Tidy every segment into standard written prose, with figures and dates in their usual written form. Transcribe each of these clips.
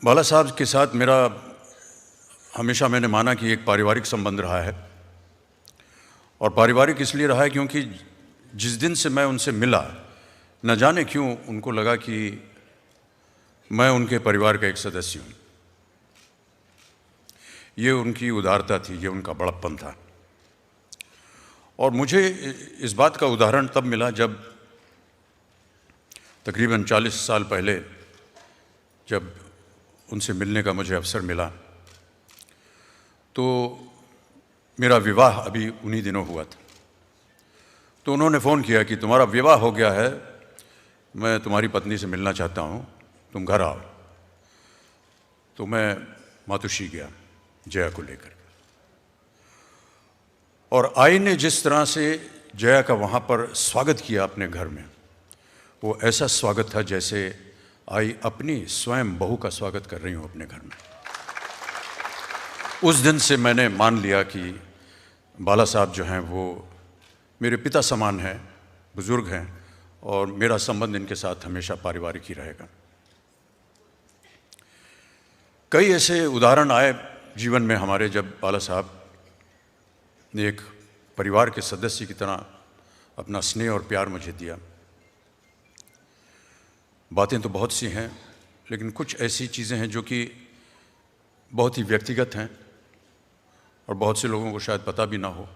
बाला साहब के साथ मेरा हमेशा मैंने माना कि एक पारिवारिक संबंध रहा है। और पारिवारिक इसलिए रहा है क्योंकि जिस दिन से मैं उनसे मिला, न जाने क्यों उनको लगा कि मैं उनके परिवार का एक सदस्य हूँ। ये उनकी उदारता थी, ये उनका बड़प्पन था। और मुझे इस बात का उदाहरण तब मिला जब तकरीबन 40 साल पहले जब उनसे मिलने का मुझे अवसर मिला, तो मेरा विवाह अभी उन्हीं दिनों हुआ था। तो उन्होंने फ़ोन किया कि तुम्हारा विवाह हो गया है, मैं तुम्हारी पत्नी से मिलना चाहता हूँ, तुम घर आओ। तो मैं मातुश्री गया जया को लेकर। और आई ने जिस तरह से जया का वहाँ पर स्वागत किया अपने घर में, वो ऐसा स्वागत था जैसे आई अपनी स्वयं बहू का स्वागत कर रही हूँ अपने घर में। उस दिन से मैंने मान लिया कि बाला साहब जो हैं वो मेरे पिता समान हैं, बुज़ुर्ग हैं, और मेरा संबंध इनके साथ हमेशा पारिवारिक ही रहेगा। कई ऐसे उदाहरण आए जीवन में हमारे जब बाला साहब ने एक परिवार के सदस्य की तरह अपना स्नेह और प्यार मुझे दिया। बातें तो बहुत सी हैं, लेकिन कुछ ऐसी चीज़ें हैं जो कि बहुत ही व्यक्तिगत हैं और बहुत से लोगों को शायद पता भी ना हो।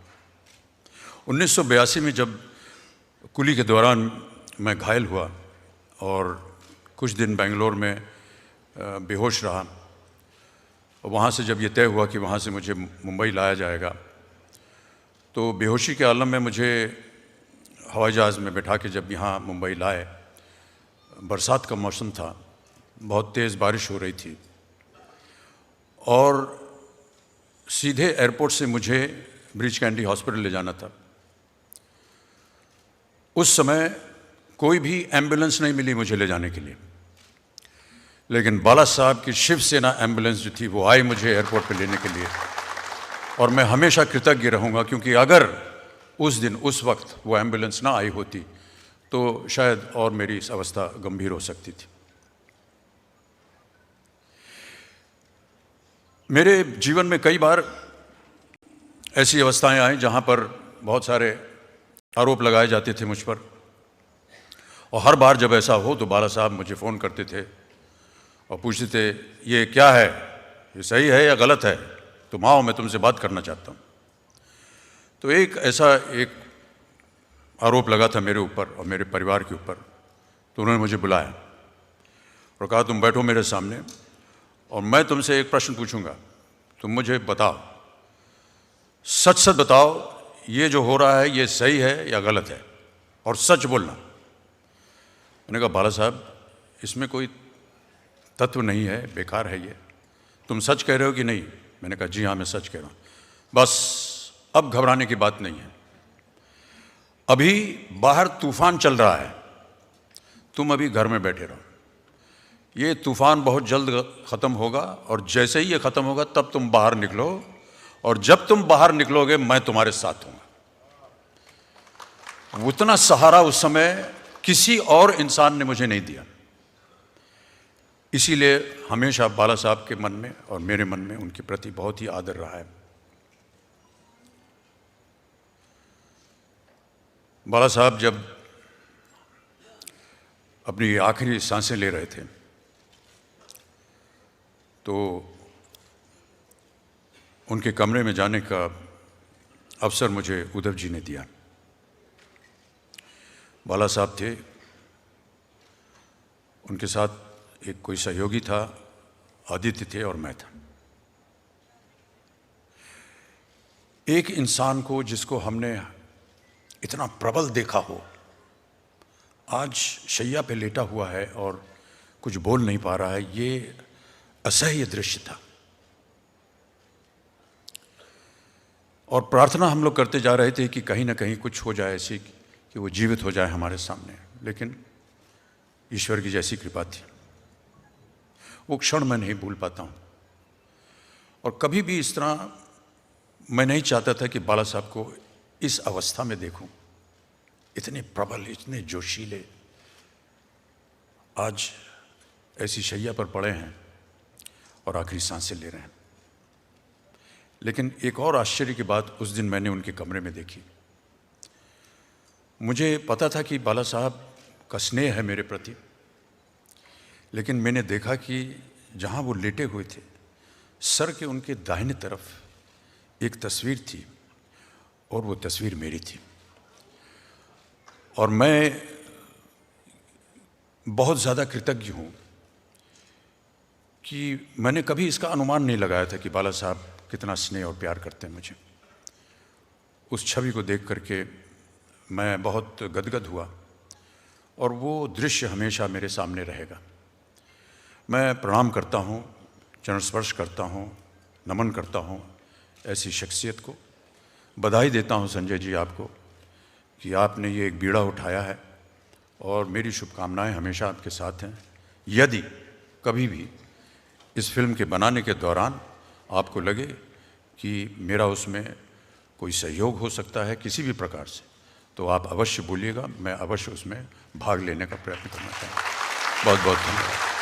1982 में जब कुली के दौरान मैं घायल हुआ और कुछ दिन बेंगलोर में बेहोश रहा, वहाँ से जब ये तय हुआ कि वहाँ से मुझे मुंबई लाया जाएगा, तो बेहोशी के आलम में मुझे हवाई जहाज़ में बैठा के जब यहाँ मुंबई लाए, बरसात का मौसम था, बहुत तेज़ बारिश हो रही थी, और सीधे एयरपोर्ट से मुझे ब्रीच कैंडी हॉस्पिटल ले जाना था। उस समय कोई भी एम्बुलेंस नहीं मिली मुझे ले जाने के लिए, लेकिन बाला साहब की शिवसेना एम्बुलेंस जो थी वो आई मुझे एयरपोर्ट पे लेने के लिए। और मैं हमेशा कृतज्ञ रहूँगा, क्योंकि अगर उस दिन उस वक्त वो एम्बुलेंस ना आई होती तो शायद और मेरी इस अवस्था गंभीर हो सकती थी। मेरे जीवन में कई बार ऐसी अवस्थाएं आई जहां पर बहुत सारे आरोप लगाए जाते थे मुझ पर, और हर बार जब ऐसा हो तो बाला साहब मुझे फ़ोन करते थे और पूछते थे, ये क्या है, ये सही है या गलत है, तुम आओ, मैं तुमसे बात करना चाहता हूँ। तो एक ऐसा एक आरोप लगा था मेरे ऊपर और मेरे परिवार के ऊपर। तो उन्होंने मुझे बुलाया और कहा, तुम बैठो मेरे सामने और मैं तुमसे एक प्रश्न पूछूंगा, तुम मुझे बताओ, सच सच बताओ, ये जो हो रहा है ये सही है या गलत है, और सच बोलना। मैंने कहा, बाला साहब इसमें कोई तत्व नहीं है, बेकार है ये, तुम सच कह रहे हो कि नहीं? मैंने कहा, जी हाँ मैं सच कह रहा हूँ। बस अब घबराने की बात नहीं है, अभी बाहर तूफान चल रहा है, तुम अभी घर में बैठे रहो, ये तूफान बहुत जल्द ख़त्म होगा, और जैसे ही ये ख़त्म होगा तब तुम बाहर निकलो, और जब तुम बाहर निकलोगे मैं तुम्हारे साथ हूँगा। उतना सहारा उस समय किसी और इंसान ने मुझे नहीं दिया। इसीलिए हमेशा बाला साहब के मन में और मेरे मन में उनके प्रति बहुत ही आदर रहा है। बाला साहब जब अपनी आखिरी सांसें ले रहे थे तो उनके कमरे में जाने का अवसर मुझे उद्धव जी ने दिया। बाला साहब थे, उनके साथ एक कोई सहयोगी था, आदित्य थे, और मैं था। एक इंसान को जिसको हमने इतना प्रबल देखा हो, आज शैया पे लेटा हुआ है और कुछ बोल नहीं पा रहा है, ये असह्य दृश्य था। और प्रार्थना हम लोग करते जा रहे थे कि कहीं ना कहीं कुछ हो जाए ऐसी कि वो जीवित हो जाए हमारे सामने, लेकिन ईश्वर की जैसी कृपा थी, वो क्षण मैं नहीं भूल पाता हूँ। और कभी भी इस तरह मैं नहीं चाहता था कि बाला साहब को इस अवस्था में देखूं, इतने प्रबल, इतने जोशीले, आज ऐसी शैया पर पड़े हैं और आखिरी सांसें ले रहे हैं। लेकिन एक और आश्चर्य की बात उस दिन मैंने उनके कमरे में देखी। मुझे पता था कि बाला साहब का स्नेह है मेरे प्रति, लेकिन मैंने देखा कि जहाँ वो लेटे हुए थे, सर के उनके दाहिने तरफ एक तस्वीर थी और वो तस्वीर मेरी थी। और मैं बहुत ज़्यादा कृतज्ञ हूँ कि मैंने कभी इसका अनुमान नहीं लगाया था कि बाला साहब कितना स्नेह और प्यार करते हैं मुझे। उस छवि को देख करके मैं बहुत गदगद हुआ और वो दृश्य हमेशा मेरे सामने रहेगा। मैं प्रणाम करता हूँ, चरण स्पर्श करता हूँ, नमन करता हूँ ऐसी शख्सियत को। बधाई देता हूँ संजय जी आपको कि आपने ये एक बीड़ा उठाया है और मेरी शुभकामनाएं हमेशा आपके साथ हैं। यदि कभी भी इस फिल्म के बनाने के दौरान आपको लगे कि मेरा उसमें कोई सहयोग हो सकता है किसी भी प्रकार से, तो आप अवश्य बोलिएगा, मैं अवश्य उसमें भाग लेने का प्रयत्न करना चाहूँगा। बहुत बहुत धन्यवाद।